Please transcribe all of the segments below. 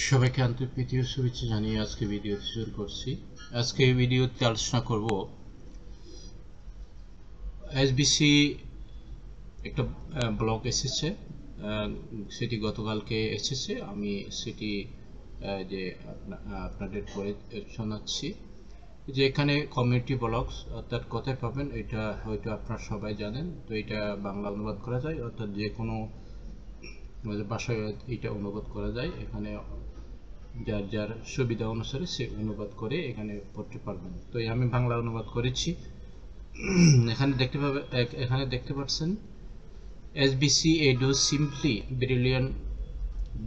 সবাইকে আন্তরিক প্রীতি ও শুভেচ্ছা জানিয়ে আজকে ভিডিও শুরু করছি। আজকে এই ভিডিওতে আলোচনা করব এসবিসি একটা ব্লগ এসেছে, সেটি গতকালকে এসেছে। আমি সেটি যে আপনাদের পরে শোনাচ্ছি যে এখানে কমিউনিটি ব্লগস অর্থাৎ কোথায় পাবেন এটা হয়তো আপনারা সবাই জানেন। তো এটা বাংলা অনুবাদ করা যায়, অর্থাৎ যে কোনো ভাষায় এটা অনুবাদ করা যায়। এখানে যার যার সুবিধা অনুসারে সে অনুবাদ করে এখানে পড়তে পারবেন। তো আমি বাংলা অনুবাদ করেছি। এখানে দেখতে পাচ্ছেন SBC edu simply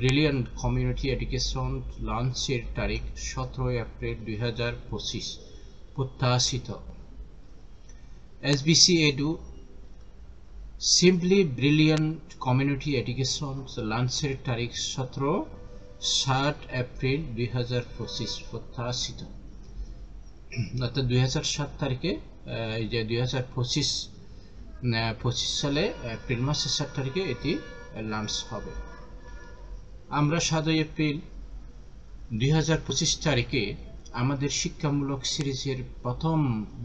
brilliant community education লঞ্চের তারিখ 17 এপ্রিল 2025 প্রত্যাশিত। SBC edu simply brilliant community education লঞ্চের তারিখ 7 এপ্রিল 2025 প্রত্যাশিত। অর্থাৎ 2007 তারিখে এই যে 2025 সালে এপ্রিল মাসের 7 তারিখে এটি লঞ্চ হবে। আমরা 7 এপ্রিল 2025 তারিখে আমাদের শিক্ষামূলক সিরিজের প্রথম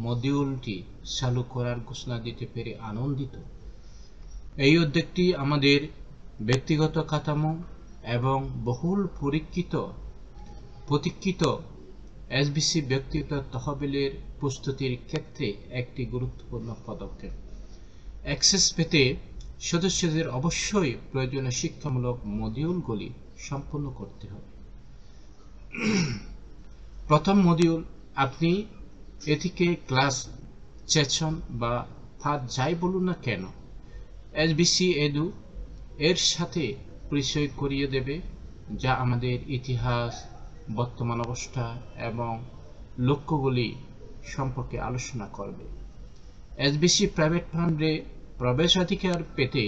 মডিউলটি চালু করার ঘোষণা দিতে পেরে আনন্দিত। এই উদ্যোগটি আমাদের ব্যক্তিগত কাঠামো এবং বহুল প্রতীক্ষিত এসবিসি ব্যক্তিগত তহবিলের প্রস্তুতির ক্ষেত্রে একটি গুরুত্বপূর্ণ পদক্ষেপ। অ্যাক্সেস পেতে সদস্যদের অবশ্যই প্রয়োজনীয় শিক্ষামূলক মডিউলগুলি সম্পন্ন করতে হবে। প্রথম মডিউল, আপনি এটিকে ক্লাস, সেশন বা পাঠ যাই বলুন না কেন, এসবিসি এডু এর সাথে পরিচয় করিয়ে দেবে, যা আমাদের ইতিহাস, বর্তমান অবস্থা এবং লক্ষ্যগুলি সম্পর্কে আলোচনা করবে। এসবিসি প্রাইভেট ফান্ডে প্রবেশাধিকার পেতে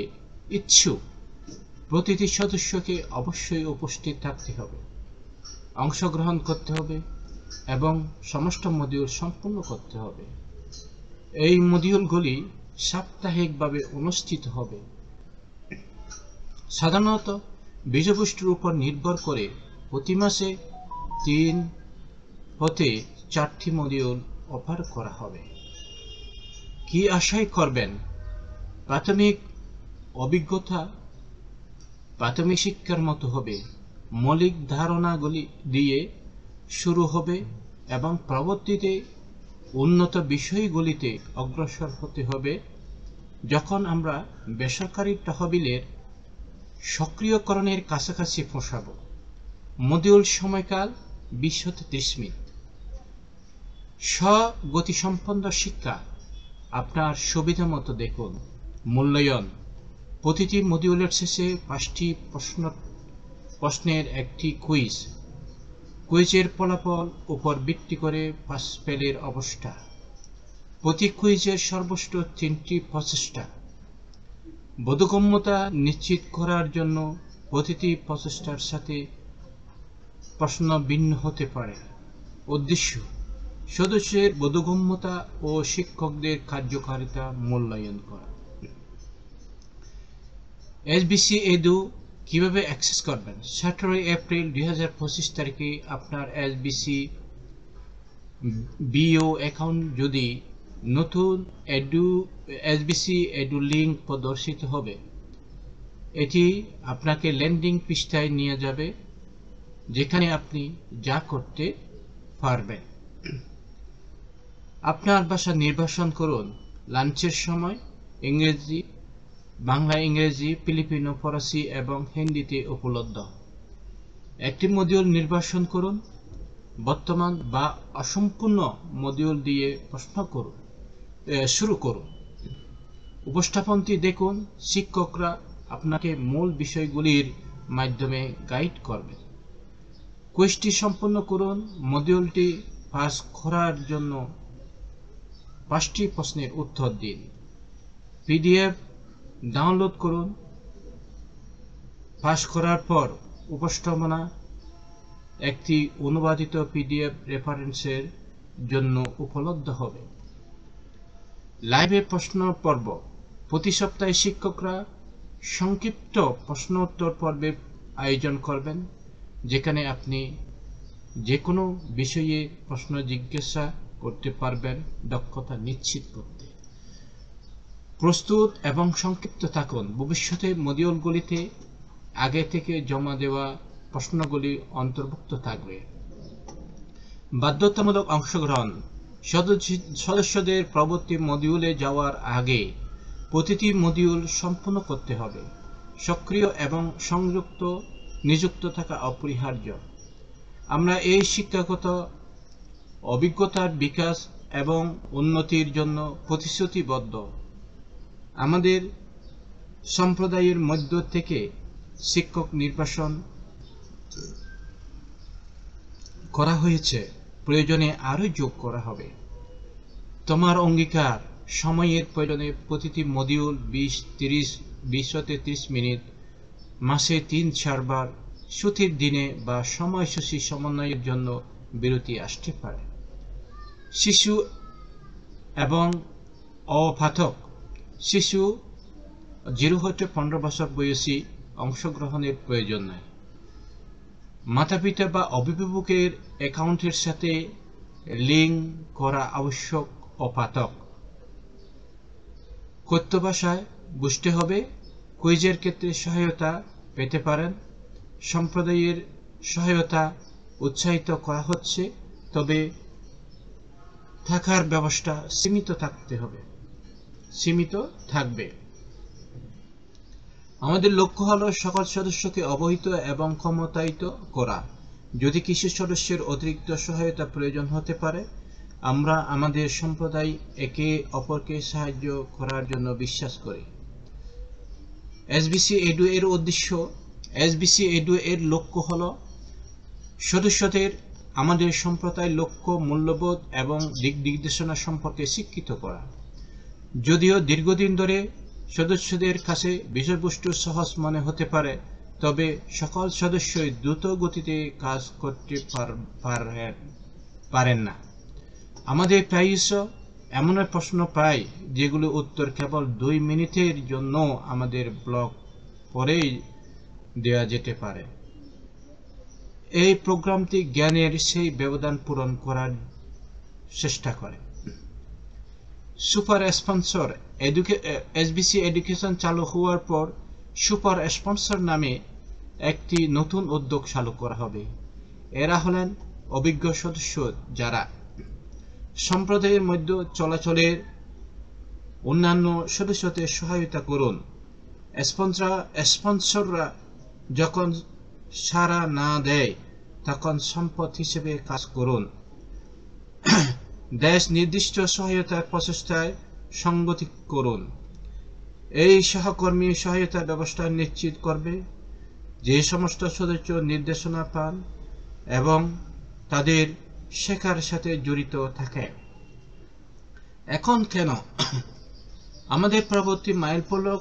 ইচ্ছুক প্রতিটি সদস্যকে অবশ্যই উপস্থিত থাকতে হবে, অংশগ্রহণ করতে হবে এবং সমস্ত মডিউল সম্পূর্ণ করতে হবে। এই মডিউলগুলি সাপ্তাহিকভাবে অনুষ্ঠিত হবে। সাধারণত বিষয়বস্তুর উপর নির্ভর করে প্রতি মাসে 3 হতে 4টি মডিউল অফার করা হবে। কি আশা করবেন? প্রাথমিক অভিজ্ঞতা প্রাথমিক শিক্ষার মতো হবে, মৌলিক ধারণাগুলি দিয়ে শুরু হবে এবং পরবর্তীতে উন্নত বিষয়গুলিতে অগ্রসর হতে হবে। যখন আমরা বেসরকারি তহবিলের সক্রিয়করণের কাছাকাছি পৌঁছাব। মডিউল সময়কাল 20 হতে 30 মিনিট। স্বগতিসম্পন্ন শিক্ষা আপনার সুবিধা মতো দেখুন। মূল্যায়ন, প্রতিটি মডিউলের শেষে 5টি প্রশ্নের একটি কুইজ। কুইজের ফলাফল উপর ভিত্তি করে পাস ফেলের অবস্থা। প্রতি কুইজের সর্বোচ্চ 3টি প্রচেষ্টা। বোধগম্যতা নিশ্চিত করার জন্য প্রতিটি প্রচেষ্টার সাথে প্রশ্ন ভিন্ন হতে পারে। উদ্দেশ্য, সদস্যের বোধগম্যতা ও শিক্ষকদের কার্যকারিতা মূল্যায়ন করা। এসবিসি এডু কিভাবে অ্যাক্সেস করবেন? 17 এপ্রিল 2025 তারিখে আপনার এসবিসি বিও অ্যাকাউন্ট যদি নতুন এসবিসি এডু লিঙ্ক প্রদর্শিত হবে। এটি আপনাকে ল্যান্ডিং পৃষ্ঠায় নিয়ে যাবে, যেখানে আপনি যা করতে পারবেন। আপনার ভাষা নির্বাচন করুন। লাঞ্চের সময় ইংরেজি, বাংলা, ইংরেজি, ফিলিপিনো, ফরাসি এবং হিন্দিতে উপলব্ধ। একটি মডিউল নির্বাচন করুন। বর্তমান বা অসম্পূর্ণ মডিউল দিয়ে শুরু করুন। উপস্থাপনটি দেখুন। শিক্ষকরা আপনাকে মূল বিষয়গুলির মাধ্যমে গাইড করবে। কুইজটি সম্পন্ন করুন। মডিউলটি পাস করার জন্য 5টি প্রশ্নের উত্তর দিন। পিডিএফ ডাউনলোড করুন। পাস করার পর উপস্থাপনা একটি অনুবাদিত পিডিএফ রেফারেন্সের জন্য উপলব্ধ হবে। লাইভে প্রশ্ন পর্ব, প্রতি সপ্তাহে শিক্ষকরা সংক্ষিপ্ত প্রশ্নোত্তর পর্বের আয়োজন করবেন। যেখানে আপনি যে কোনো বিষয়ে প্রশ্ন জিজ্ঞাসা করতে পারবেন দক্ষতা নিশ্চিত করতে। প্রস্তুত এবং সংক্ষিপ্ত থাকুন। ভবিষ্যতে মডিউলগুলিতে আগে থেকে জমা দেওয়া প্রশ্নগুলি অন্তর্ভুক্ত থাকবে। বাধ্যতামূলক অংশগ্রহণ। সদস্যদের পরবর্তী মডিউলে যাওয়ার আগে প্রতিটি মডিউল সম্পূর্ণ করতে হবে। সক্রিয় এবং নিযুক্ত থাকা অপরিহার্য। আমরা এই শিক্ষাগত অভিজ্ঞতার বিকাশ এবং উন্নতির জন্য প্রতিশ্রুতিবদ্ধ। আমাদের সম্প্রদায়ের মধ্য থেকে শিক্ষক নির্বাচন করা হয়েছে, প্রয়োজনে আরও যোগ করা হবে। তোমার অঙ্গীকার। সময়ের প্রয়োজনে প্রতিটি মডিউল 20-30 মিনিট, মাসে 3-4 বার, ছুটির দিনে বা সময়সূচি সমন্বয়ের জন্য বিরতি আসতে পারে। শিশু এবং অপাঠক। শিশু 0 হতে 15 বছর বয়সী অংশগ্রহণের প্রয়োজন নাই। মাতাপিতা বা অভিভাবকের অ্যাকাউন্টের সাথে লিঙ্ক করা আবশ্যক। অপাঠক কথ্য ভাষায় বুঝতে হবে। কুইজের ক্ষেত্রে সহায়তা পেতে পারেন। সম্প্রদায়ের সহায়তা উৎসাহিত করা হচ্ছে, তবে থাকার ব্যবস্থা সীমিত থাকবে। আমাদের লক্ষ্য হল সকল সদস্যকে অবহিত এবং ক্ষমতায়িত করা। যদি কিছু সদস্যের অতিরিক্ত সহায়তা প্রয়োজন হতে পারে, আমরা আমাদের সম্প্রদায় একে অপরকে সাহায্য করার জন্য বিশ্বাস করি। এসবিসি এডু এর উদ্দেশ্য। এসবিসি এডু এর লক্ষ্য হল সদস্যদের আমাদের সম্প্রদায়ের লক্ষ্য, মূল্যবোধ এবং দিক নির্দেশনা সম্পর্কে শিক্ষিত করা। যদিও দীর্ঘদিন ধরে সদস্যদের কাছে বিষয়বস্তু সহজ মনে হতে পারে, তবে সকল সদস্যই দ্রুত গতিতে কাজ করতে পারেন না। আমাদের প্রায়শ এমন প্রশ্ন পাই যেগুলো উত্তর কেবল 2 মিনিটের জন্য আমাদের ব্লগ পরেই দেওয়া যেতে পারে। এই প্রোগ্রামটি জ্ঞানের সেই ব্যবধান পূরণ করার চেষ্টা করে। Super sponsor. এসবিসি এডুকেশন চালু হওয়ার পর সুপার স্পন্সর নামে একটি নতুন উদ্যোগ চালু করা হবে। এরা হলেন অভিজ্ঞ সদস্য যারা সম্প্রদায়ের মধ্যে চলাচলের অন্যান্য সদস্যদের সহায়তা করুন। স্পন্সররা যখন সাড়া না দেয় তখন সম্পদ হিসেবে কাজ করুন। দেশ নির্দিষ্ট সহায়তার প্রচেষ্টায় সংগতি করুন। এই সহকর্মী সহায়তা ব্যবস্থা নিশ্চিত করবে যে সমস্ত সদস্য নির্দেশনা পান এবং তাদের শেখার সাথে জড়িত থাকে। এখন কেন? আমাদের পরবর্তী মাইলফলক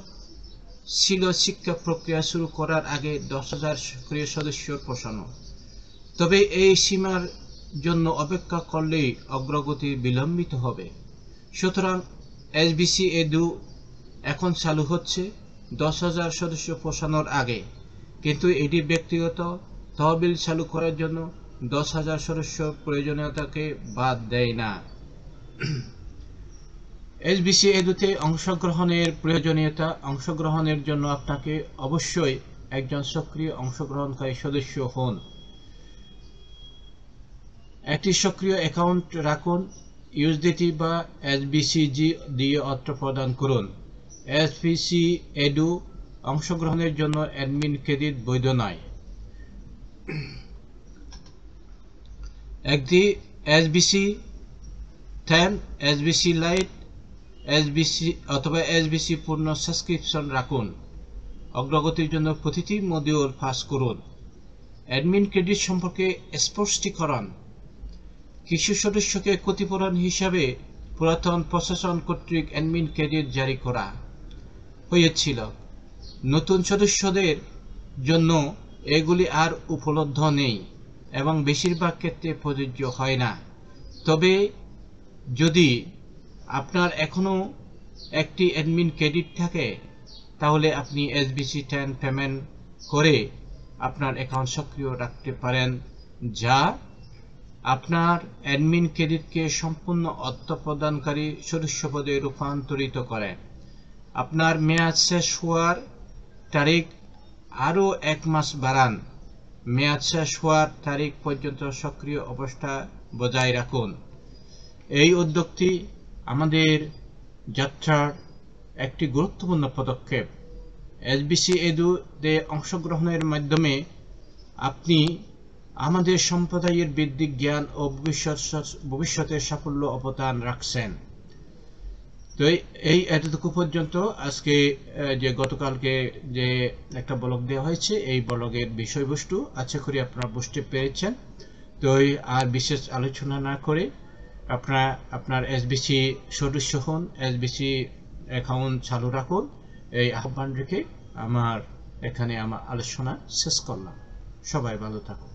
ছিল শিক্ষা প্রক্রিয়া শুরু করার আগে 10,000 সক্রিয় সদস্যর পৌঁছানো। তবে এই সীমার জন্য অপেক্ষা করলেই অগ্রগতি বিলম্বিত হবে। সুতরাং এসবিসি এডু এখন চালু হচ্ছে 10,000 সদস্য পৌঁছানোর আগে, কিন্তু এটি ব্যক্তিগত তহবিল চালু করার জন্য 10,000 সদস্য প্রয়োজনীয়তাকে বাদ দেয় না। এসবিসি এডুতে অংশগ্রহণের প্রয়োজনীয়তা। অংশগ্রহণের জন্য আপনাকে অবশ্যই একজন সক্রিয় অংশগ্রহণকারী সদস্য হন। একটি সক্রিয় অ্যাকাউন্ট রাখুন। ইউএসডিটি বা এসবিসিজি দিয়ে অর্থ প্রদান করুন। এসবিসি এডু অংশগ্রহণের জন্য অ্যাডমিন ক্রেডিট বৈধ নয়। একটি এসবিসি 10, এসবিসি লাইট, এসবিসি অথবা এসবিসি পূর্ণ সাবস্ক্রিপশন রাখুন। অগ্রগতির জন্য প্রতিটি মডিউল পাস করুন। অ্যাডমিন ক্রেডিট সম্পর্কে স্পষ্টীকরণ। কিছু সদস্যকে ক্ষতিপূরণ হিসাবে পুরাতন প্রশাসন কর্তৃক অ্যাডমিন ক্রেডিট জারি করা হয়েছিল। নতুন সদস্যদের জন্য এগুলি আর উপলব্ধ নেই এবং বেশিরভাগ ক্ষেত্রে প্রযোজ্য হয় না। তবে যদি আপনার এখনও একটি অ্যাডমিন ক্রেডিট থাকে, তাহলে আপনি এসবিসি 10 পেমেন্ট করে আপনার অ্যাকাউন্ট সক্রিয় রাখতে পারেন, যা আপনার অ্যাডমিন ক্রেডিটকে সম্পূর্ণ অর্থ প্রদানকারী সদস্য পদে রূপান্তরিত করে। আপনার মেয়াদ শেষ হওয়ার তারিখ আরও 1 মাস বাড়ান। মেয়াদ শেষ হওয়ার তারিখ পর্যন্ত সক্রিয় অবস্থা বজায় রাখুন। এই উদ্যোগটি আমাদের যাত্রার একটি গুরুত্বপূর্ণ পদক্ষেপ। এসবিসি এডু-তে অংশগ্রহণের মাধ্যমে আপনি আমাদের সম্প্রদায়ের বৃদ্ধি, জ্ঞান ও ভবিষ্যতের সাফল্য অবদান রাখছেন। তো এই এতটুকু পর্যন্ত আজকে যে গতকালকে যে একটা ব্লগ দেওয়া হয়েছে, এই ব্লগের বিষয়বস্তু আশা করি আপনারা বুঝতে পেরেছেন। তো আর বিশেষ আলোচনা না করে আপনার এসবিসি সদস্য হন, এসবিসি অ্যাকাউন্ট চালু রাখুন, এই আহ্বান রেখে আমার আলোচনা শেষ করলাম। সবাই ভালো থাকুন।